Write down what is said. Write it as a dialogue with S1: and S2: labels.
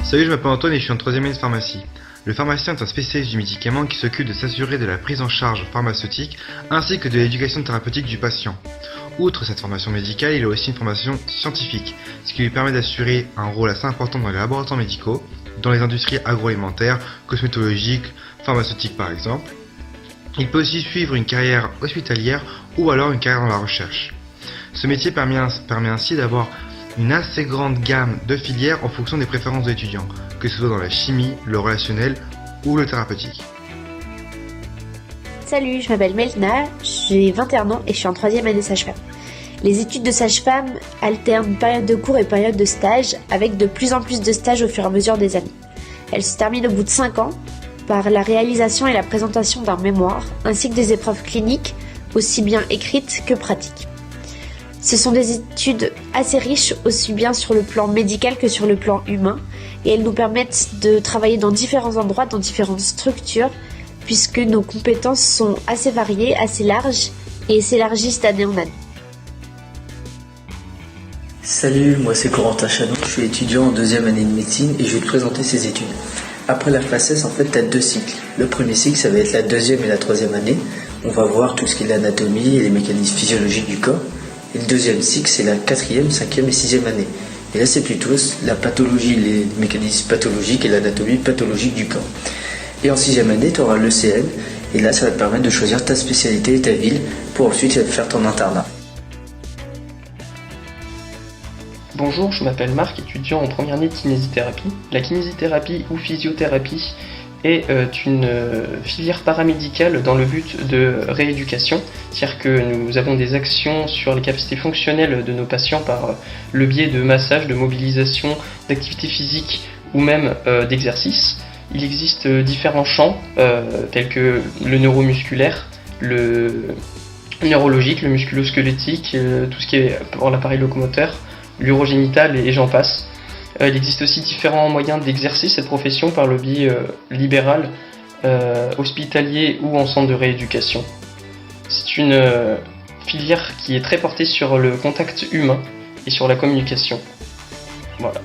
S1: Salut, je m'appelle Antoine et je suis en troisième année de pharmacie. Le pharmacien est un spécialiste du médicament qui s'occupe de s'assurer de la prise en charge pharmaceutique ainsi que de l'éducation thérapeutique du patient. Outre cette formation médicale, il a aussi une formation scientifique, ce qui lui permet d'assurer un rôle assez important dans les laboratoires médicaux, dans les industries agroalimentaires, cosmétologiques, pharmaceutiques par exemple. Il peut aussi suivre une carrière hospitalière ou alors une carrière dans la recherche. Ce métier permet ainsi d'avoir une assez grande gamme de filières en fonction des préférences de l'étudiant, que ce soit dans la chimie, le relationnel ou le thérapeutique.
S2: Salut, je m'appelle Melna, j'ai 21 ans et je suis en troisième année sage-femme. Les études de sage-femme alternent période de cours et période de stage, avec de plus en plus de stages au fur et à mesure des années. Elles se terminent au bout de 5 ans par la réalisation et la présentation d'un mémoire, ainsi que des épreuves cliniques, aussi bien écrites que pratiques. Ce sont des études assez riches, aussi bien sur le plan médical que sur le plan humain, et elles nous permettent de travailler dans différents endroits, dans différentes structures, puisque nos compétences sont assez variées, assez larges, et s'élargissent d'année en année.
S3: Salut, moi c'est Corentin Chanon, je suis étudiant en deuxième année de médecine et je vais te présenter ces études. Après la FACES, en fait, tu as 2 cycles. Le premier cycle, ça va être la deuxième et la troisième année. On va voir tout ce qui est l'anatomie et les mécanismes physiologiques du corps. Et le deuxième cycle, c'est la 4e, 5e et 6e année. Et là, c'est plutôt la pathologie, les mécanismes pathologiques et l'anatomie pathologique du corps. Et en 6e année, tu auras l'ECN. Et là, ça va te permettre de choisir ta spécialité et ta ville pour ensuite faire ton internat.
S4: Bonjour, je m'appelle Marc, étudiant en première année de kinésithérapie. La kinésithérapie ou physiothérapie est une filière paramédicale dans le but de rééducation, c'est-à-dire que nous avons des actions sur les capacités fonctionnelles de nos patients par le biais de massage, de mobilisation, d'activité physique ou même d'exercice. Il existe différents champs tels que le neuromusculaire, le neurologique, le musculo-squelettique, tout ce qui est pour l'appareil locomoteur, l'urogénital et j'en passe. Il existe aussi différents moyens d'exercer cette profession par le biais libéral, hospitalier ou en centre de rééducation. C'est une filière qui est très portée sur le contact humain et sur la communication. Voilà.